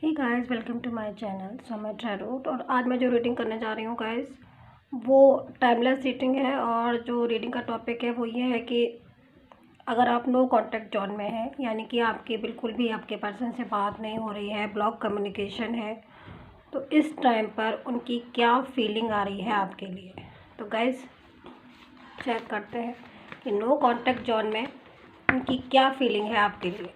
Hey guys, welcome to my channel समय ट्रैरोट। और आज मैं जो रीडिंग करने जा रही हूँ गाइस, वो टाइमलेस रीडिंग है। और जो रीडिंग का टॉपिक है वो ये है कि अगर आप नो कांटेक्ट जोन में हैं, यानी कि आपकी बिल्कुल भी आपके पर्सन से बात नहीं हो रही है, ब्लॉक कम्युनिकेशन है, तो इस टाइम पर उनकी क्या फीलिंग आ रही है आपके लिए। तो गाइस चेक करते हैं कि नो कांटेक्ट जोन में उनकी क्या फीलिंग है आपके लिए।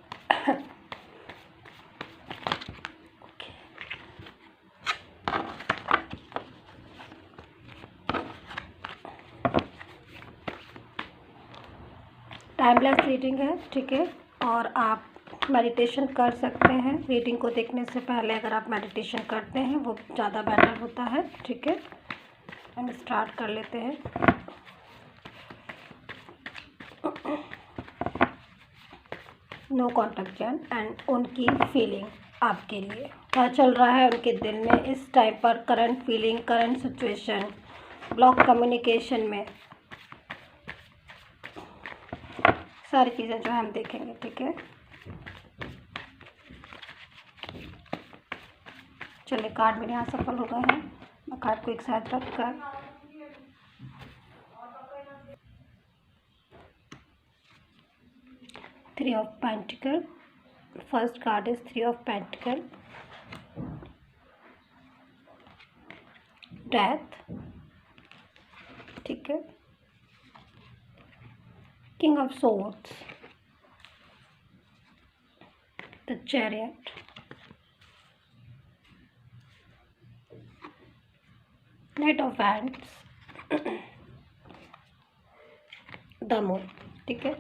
टाइमलेस रीडिंग है, ठीक है। और आप मेडिटेशन कर सकते हैं। रीडिंग को देखने से पहले अगर आप मेडिटेशन करते हैं वो ज़्यादा बेटर होता है, ठीक है। हम स्टार्ट कर लेते हैं। नो कॉन्टैक्ट जोन एंड उनकी फीलिंग आपके लिए क्या चल रहा है उनके दिल में इस टाइम पर, current feeling, current situation, block communication में सारी चीज़ें जो है हम देखेंगे, ठीक है। चलिए, कार्ड मेरे यहाँ सफल हो गए हैं। मैं कार्ड को एक साथ रख कर three of pentacle, first card is three of pentacle, death, ठीक है, king of swords, the chariot, night of wands, the moon, ठीक है।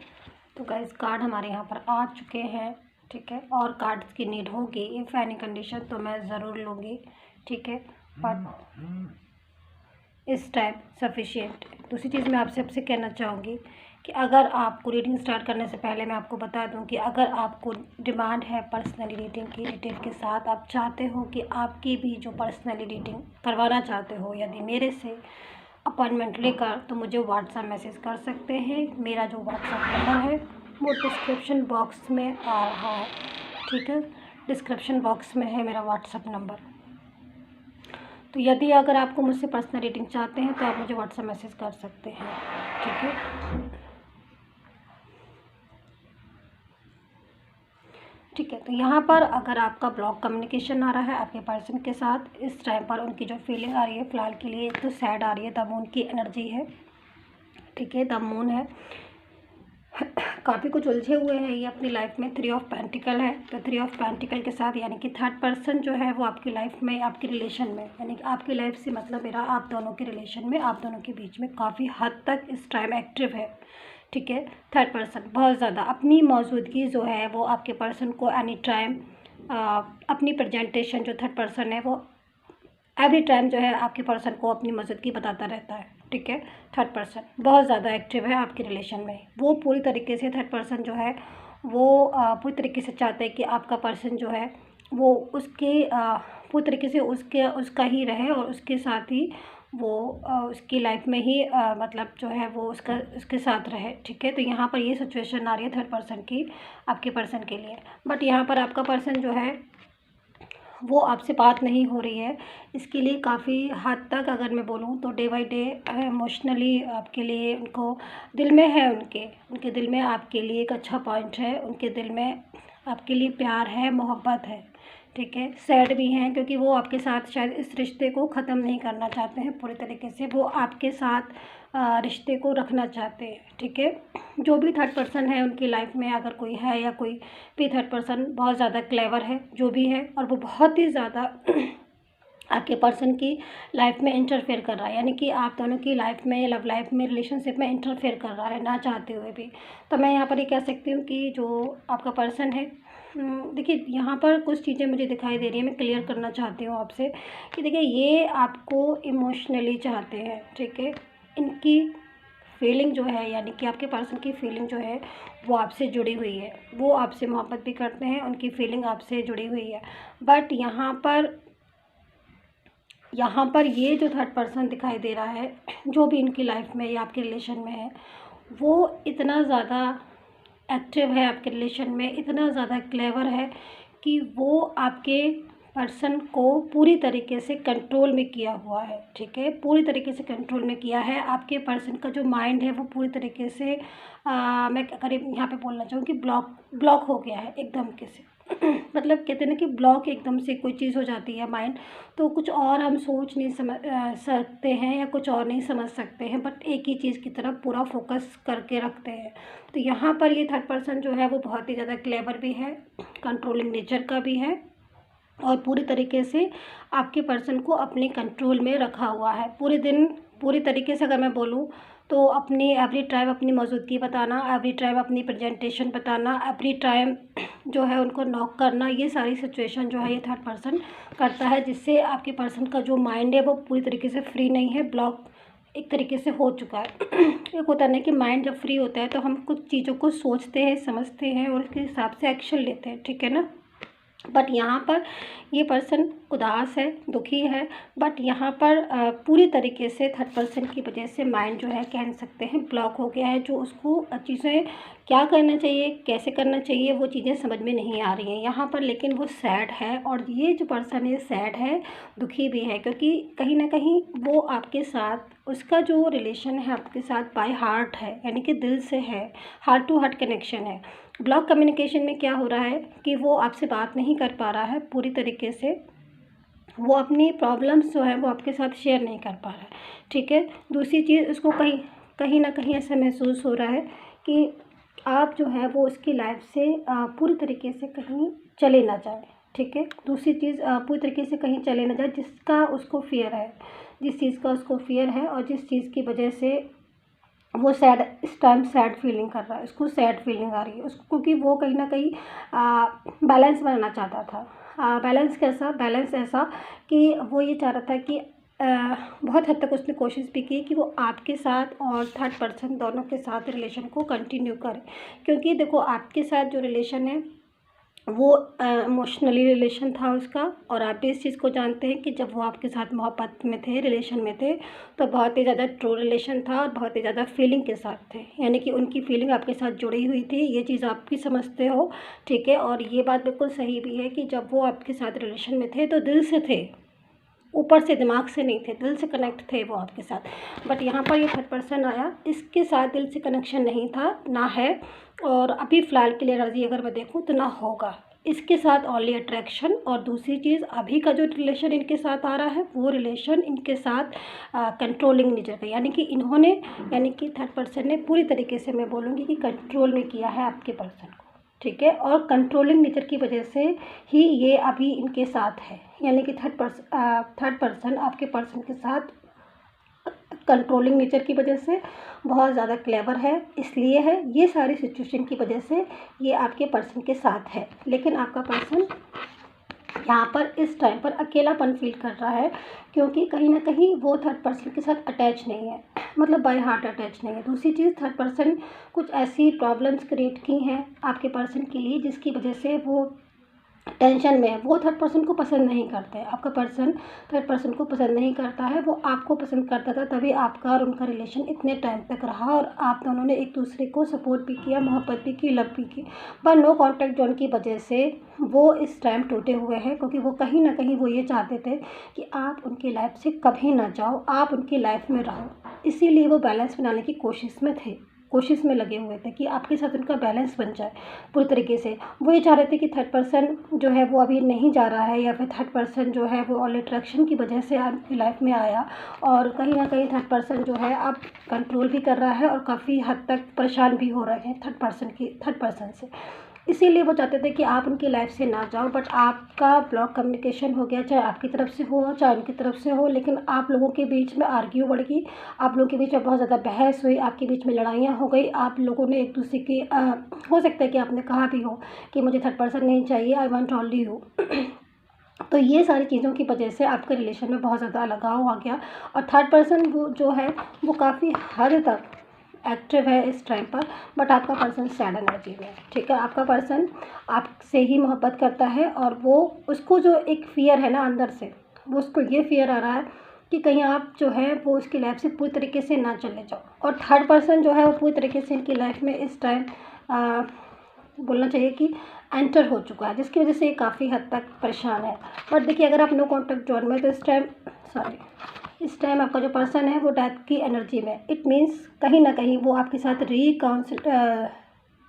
तो गाइस कार्ड हमारे यहाँ पर आ चुके हैं, ठीक है। और कार्ड्स की नीड होगी इफ़ एनी कंडीशन तो मैं ज़रूर लूँगी, ठीक है। बट इस टाइम सफिशिएंट। दूसरी चीज़ मैं आपसे कहना चाहूँगी कि अगर आपको रीडिंग स्टार्ट करने से पहले मैं आपको बता दूं कि अगर आपको डिमांड है पर्सनली रीडिंग की डिटेल के साथ, आप चाहते हो कि आपकी भी जो पर्सनली रीडिंग करवाना चाहते हो यदि मेरे से अपॉइंटमेंट लेकर, तो मुझे व्हाट्सएप मैसेज कर सकते हैं। मेरा जो व्हाट्सएप नंबर है वो डिस्क्रिप्शन बॉक्स में आ रहा है, ठीक है। डिस्क्रिप्शन बॉक्स में है मेरा व्हाट्सएप नंबर। तो यदि अगर आपको मुझसे पर्सनल रीडिंग चाहते हैं तो आप मुझे व्हाट्सएप मैसेज कर सकते हैं, ठीक है। ठीक है, तो यहाँ पर अगर आपका ब्लॉक कम्युनिकेशन आ रहा है आपके पर्सन के साथ, इस टाइम पर उनकी जो फीलिंग आ रही है फ़िलहाल के लिए तो सैड आ रही है। द मून की एनर्जी है, ठीक है, द मून है। काफ़ी कुछ उलझे हुए हैं ये अपनी लाइफ में। थ्री ऑफ पेंटिकल है, तो थ्री ऑफ पेंटिकल के साथ यानी कि थर्ड पर्सन जो है वो आपकी लाइफ में, आपकी रिलेशन में, यानी कि आपकी लाइफ से मतलब मेरा आप दोनों के रिलेशन में, आप दोनों के बीच में काफ़ी हद तक इस टाइम एक्टिव है, ठीक है। थर्ड पर्सन बहुत ज़्यादा अपनी मौजूदगी जो है वो आपके पर्सन को एनी टाइम अपनी प्रेजेंटेशन, जो थर्ड पर्सन है वो एवरी टाइम जो है आपके पर्सन को अपनी मौजूदगी बताता रहता है, ठीक है। थर्ड पर्सन बहुत ज़्यादा एक्टिव है आपके रिलेशन में। वो पूरी तरीके से थर्ड पर्सन जो है वो पूरी तरीके से चाहते हैं कि आपका पर्सन जो है वो उसके पूरी तरीके से उसका ही रहे और उसके साथ ही वो उसकी लाइफ में ही मतलब जो है वो उसके साथ रहे, ठीक है। तो यहाँ पर ये सिचुएशन आ रही है थर्ड पर्सन की आपके पर्सन के लिए। बट यहाँ पर आपका पर्सन जो है वो आपसे बात नहीं हो रही है। इसके लिए काफ़ी हद तक अगर मैं बोलूँ तो डे बाई डे इमोशनली आपके लिए उनको दिल में है, उनके दिल में आपके लिए एक अच्छा पॉइंट है। उनके दिल में आपके लिए प्यार है, मोहब्बत है, ठीक है। सैड भी हैं क्योंकि वो आपके साथ शायद इस रिश्ते को ख़त्म नहीं करना चाहते हैं पूरी तरीके से। वो आपके साथ रिश्ते को रखना चाहते हैं, ठीक है। जो भी थर्ड पर्सन है उनकी लाइफ में अगर कोई है या कोई भी थर्ड पर्सन बहुत ज़्यादा क्लेवर है जो भी है, और वो बहुत ही ज़्यादा आपके पर्सन की लाइफ में इंटरफेयर कर रहा है, यानी कि आप दोनों की लाइफ में, लव लाइफ में, रिलेशनशिप में इंटरफेयर कर रहा है ना चाहते हुए भी। तो मैं यहाँ पर ये कह सकती हूँ कि जो आपका पर्सन है, देखिए यहाँ पर कुछ चीज़ें मुझे दिखाई दे रही है, मैं क्लियर करना चाहती हूँ आपसे कि देखिए ये आपको इमोशनली चाहते हैं, ठीक है। इनकी फीलिंग जो है, यानी कि आपके पर्सन की फीलिंग जो है वो आपसे जुड़ी हुई है। वो आपसे मोहब्बत भी करते हैं, उनकी फीलिंग आपसे जुड़ी हुई है। बट यहाँ पर ये जो थर्ड पर्सन दिखाई दे रहा है, जो भी इनकी लाइफ में या आपके रिलेशन में है, वो इतना ज़्यादा एक्टिव है आपके रिलेशन में, इतना ज़्यादा क्लेवर है कि वो आपके पर्सन को पूरी तरीके से कंट्रोल में किया हुआ है, ठीक है, पूरी तरीके से कंट्रोल में किया है। आपके पर्सन का जो माइंड है वो पूरी तरीके से मैं करीब यहाँ पे बोलना चाहूँ कि ब्लॉक हो गया है एकदम से। मतलब कहते हैं ना कि ब्लॉक एकदम से कोई चीज़ हो जाती है माइंड, तो कुछ और हम सोच नहीं सकते हैं या कुछ और नहीं समझ सकते हैं, बट एक ही चीज़ की तरफ पूरा फोकस करके रखते हैं। तो यहाँ पर ये थर्ड पर्सन जो है वो बहुत ही ज़्यादा क्लेवर भी है, कंट्रोलिंग नेचर का भी है, और पूरी तरीके से आपके पर्सन को अपने कंट्रोल में रखा हुआ है। पूरे दिन पूरी तरीके से अगर मैं बोलूँ तो अपनी एवरी टाइम अपनी मौजूदगी बताना, एवरी टाइम अपनी प्रेजेंटेशन बताना, एवरी टाइम जो है उनको नॉक करना, ये सारी सिचुएशन जो है ये थर्ड पर्सन करता है, जिससे आपके पर्सन का जो माइंड है वो पूरी तरीके से फ्री नहीं है, ब्लॉक एक तरीके से हो चुका है। एक होता नहीं कि माइंड जब फ्री होता है तो हम कुछ चीज़ों को सोचते हैं, समझते हैं और उसके हिसाब से एक्शन लेते हैं, ठीक है ना। बट यहाँ पर ये पर्सन उदास है, दुखी है, बट यहाँ पर पूरी तरीके से थर्ड पर्सन की वजह से माइंड जो है कह सकते हैं ब्लॉक हो गया है। जो उसको चीज़ें क्या करना चाहिए, कैसे करना चाहिए, वो चीज़ें समझ में नहीं आ रही हैं यहाँ पर। लेकिन वो सैड है, और ये जो पर्सन है सैड है, दुखी भी है, क्योंकि कहीं ना कहीं वो आपके साथ उसका जो रिलेशन है आपके साथ बाय हार्ट है, यानी कि दिल से है, हार्ट टू हार्ट कनेक्शन है। ब्लॉक कम्युनिकेशन में क्या हो रहा है कि वो आपसे बात नहीं कर पा रहा है पूरी तरीके से, वो अपनी प्रॉब्लम्स जो है वो आपके साथ शेयर नहीं कर पा रहा है, ठीक है। दूसरी चीज़, उसको कहीं ना कहीं ऐसा महसूस हो रहा है कि आप जो है वो उसकी लाइफ से पूरी तरीके से कहीं चले ना जाए, ठीक है। दूसरी चीज़, पूरी तरीके से कहीं चले ना जाए जिसका उसको फियर है, जिस चीज़ का उसको फियर है और जिस चीज़ की वजह से वो सैड, इस टाइम सैड फीलिंग कर रहा है, उसको सैड फीलिंग आ रही है उसको, क्योंकि वो कहीं ना कहीं बैलेंस बनाना चाहता था। बैलेंस कैसा, बैलेंस ऐसा कि वो ये चाह रहा था कि बहुत हद तक उसने कोशिश भी की कि वो आपके साथ और थर्ड पर्सन दोनों के साथ रिलेशन को कंटिन्यू करे, क्योंकि देखो आपके साथ जो रिलेशन है वो इमोशनली रिलेशन था उसका, और आप भी इस चीज़ को जानते हैं कि जब वो आपके साथ मोहब्बत में थे, रिलेशन में थे, तो बहुत ही ज़्यादा ट्रू रिलेशन था और बहुत ही ज़्यादा फीलिंग के साथ थे, यानी कि उनकी फीलिंग आपके साथ जुड़ी हुई थी। ये चीज़ आप भी समझते हो, ठीक है। और ये बात बिल्कुल सही भी है कि जब वो आपके साथ रिलेशन में थे तो दिल से थे, ऊपर से दिमाग से नहीं थे, दिल से कनेक्ट थे वो आपके साथ। बट यहाँ पर ये थर्ड पर्सन आया, इसके साथ दिल से कनेक्शन नहीं था, ना है, और अभी फ़िलहाल के लिए एनर्जी अगर मैं देखूँ तो ना होगा। इसके साथ ओनली अट्रैक्शन, और दूसरी चीज़ अभी का जो रिलेशन इनके साथ आ रहा है वो रिलेशन इनके साथ कंट्रोलिंग नेचर का, यानी कि इन्होंने, यानी कि थर्ड पर्सन ने पूरी तरीके से मैं बोलूँगी कि कंट्रोल में किया है आपके पर्सन को, ठीक है। और कंट्रोलिंग नेचर की वजह से ही ये अभी इनके साथ है, यानी कि थर्ड पर्सन आपके पर्सन के साथ कंट्रोलिंग नेचर की वजह से बहुत ज़्यादा क्लेवर है, इसलिए है, ये सारी सिचुएशन की वजह से ये आपके पर्सन के साथ है। लेकिन आपका पर्सन यहाँ पर इस टाइम पर अकेलापन फील कर रहा है, क्योंकि कहीं ना कहीं वो थर्ड पर्सन के साथ अटैच नहीं है, मतलब बाय हार्ट अटैच नहीं है। दूसरी चीज़, थर्ड पर्सन कुछ ऐसी प्रॉब्लम्स क्रिएट की हैं आपके पर्सन के लिए जिसकी वजह से वो टेंशन में है। वो थर्ड पर्सन को पसंद नहीं करते, आपका पर्सन थर्ड पर्सन को पसंद नहीं करता है, वो आपको पसंद करता था, तभी आपका और उनका रिलेशन इतने टाइम तक रहा और आप दोनों ने एक दूसरे को सपोर्ट भी किया, मोहब्बत भी की, लव भी की। पर नो कॉन्टैक्ट जोन की वजह से वो इस टाइम टूटे हुए हैं, क्योंकि वो कहीं ना कहीं वो ये चाहते थे कि आप उनकी लाइफ से कभी ना जाओ, आप उनकी लाइफ में रहो, इसीलिए वो बैलेंस बनाने की कोशिश में लगे हुए थे कि आपके साथ उनका बैलेंस बन जाए पूरी तरीके से। वो ये चाह रहे थे कि थर्ड पर्सन जो है वो अभी नहीं जा रहा है, या फिर थर्ड पर्सन जो है वो ऑल अट्रैक्शन की वजह से आपकी लाइफ में आया, और कहीं ना कहीं थर्ड पर्सन जो है अब कंट्रोल भी कर रहा है और काफ़ी हद तक परेशान भी हो रहे हैं थर्ड पर्सन से। इसीलिए वो चाहते थे कि आप उनकी लाइफ से ना जाओ, बट आपका ब्लॉक कम्युनिकेशन हो गया, चाहे आपकी तरफ से हो चाहे उनकी तरफ से हो, लेकिन आप लोगों के बीच में आर्ग्यू बढ़ गई, आप लोगों के बीच में बहुत ज़्यादा बहस हुई, आपके बीच में लड़ाइयाँ हो गई, आप लोगों ने एक दूसरे की हो सकता है कि आपने कहा भी हो कि मुझे थर्ड पर्सन नहीं चाहिए, आई वांट ओनली यू। तो ये सारी चीज़ों की वजह से आपके रिलेशन में बहुत ज़्यादा लगाव आ गया, और थर्ड पर्सन वो जो है वो काफ़ी हद तक एक्टिव है इस टाइम पर, बट आपका पर्सन सैड एनर्जी में है, ठीक है। आपका पर्सन आपसे ही मोहब्बत करता है, और वो उसको जो एक फ़ियर है ना अंदर से, वो उसको ये फ़ियर आ रहा है कि कहीं आप जो है वो उसकी लाइफ से पूरी तरीके से ना चले जाओ। और थर्ड पर्सन जो है वो पूरी तरीके से इनकी लाइफ में इस टाइम बोलना चाहिए कि एंटर हो चुका है, जिसकी वजह से ये काफ़ी हद तक परेशान है। बट देखिए अगर आप नो कॉन्टैक्ट जोन में, तो इस टाइम आपका जो पर्सन है वो डेथ की एनर्जी में, इट मीन्स कहीं ना कहीं वो आपके साथ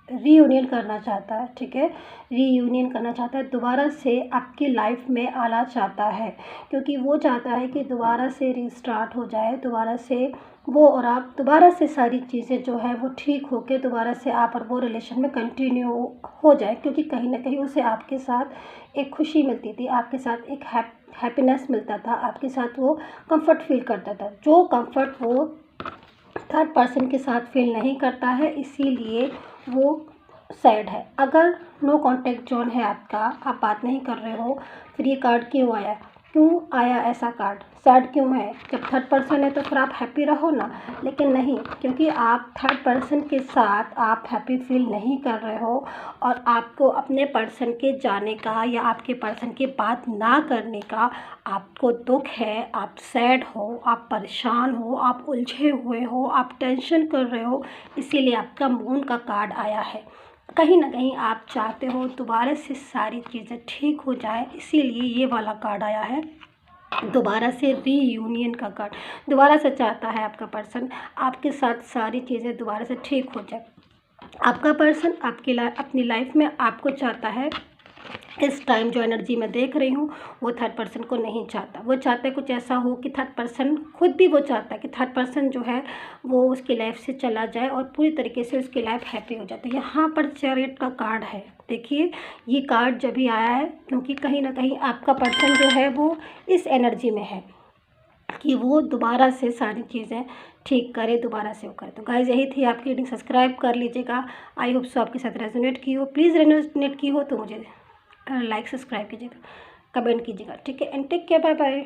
रीयूनियन करना चाहता है, ठीक है, रीयूनियन करना चाहता है, दोबारा से आपकी लाइफ में आना चाहता है, क्योंकि वो चाहता है कि दोबारा से रीस्टार्ट हो जाए, दोबारा से वो और आप दोबारा से सारी चीज़ें जो है वो ठीक होके दोबारा से आप और वो रिलेशन में कंटिन्यू हो जाए, क्योंकि कहीं ना कहीं उसे आपके साथ एक खुशी मिलती थी, आपके साथ एक हैप्पीनेस मिलता था, आपके साथ वो कंफर्ट फील करता था, जो कंफर्ट वो थर्ड पर्सन के साथ फील नहीं करता है, इसीलिए वो सैड है। अगर नो कॉन्टैक्ट जोन है आपका, आप बात नहीं कर रहे हो, फिर ये कार्ड क्यों आया ऐसा कार्ड, सैड क्यों है? जब थर्ड पर्सन है तो फिर आप हैप्पी रहो ना, लेकिन नहीं, क्योंकि आप थर्ड पर्सन के साथ आप हैप्पी फील नहीं कर रहे हो, और आपको अपने पर्सन के जाने का या आपके पर्सन की बात ना करने का आपको दुख है, आप सैड हो, आप परेशान हो, आप उलझे हुए हो, आप टेंशन कर रहे हो, इसीलिए आपका मून का कार्ड आया है। कहीं ना कहीं आप चाहते हो दोबारा से सारी चीज़ें ठीक हो जाए, इसीलिए ये वाला कार्ड आया है, दोबारा से रीयूनियन का कार्ड। दोबारा से चाहता है आपका पर्सन आपके साथ सारी चीज़ें दोबारा से ठीक हो जाए। आपका पर्सन अपनी लाइफ में आपको चाहता है। इस टाइम जो एनर्जी मैं देख रही हूँ वो थर्ड पर्सन को नहीं चाहता, वो चाहता है कुछ ऐसा हो कि थर्ड पर्सन खुद भी वो चाहता है कि थर्ड पर्सन जो है वो उसकी लाइफ से चला जाए और पूरी तरीके से उसकी लाइफ हैप्पी हो जाती है। यहाँ पर चैरियट का कार्ड है, देखिए ये कार्ड जब भी आया है क्योंकि कहीं ना कहीं आपका पर्सन जो है वो इस एनर्जी में है कि वो दोबारा से सारी चीज़ें ठीक करे, दोबारा से वो करे। तो गाइस यही थी आपकी रीडिंग, सब्सक्राइब कर लीजिएगा। आई होप सो आपके साथ रेजोनेट की हो, प्लीज़ रेजोनेट की हो तो मुझे लाइक सब्सक्राइब कीजिएगा, कमेंट कीजिएगा, ठीक है, and take care, bye bye.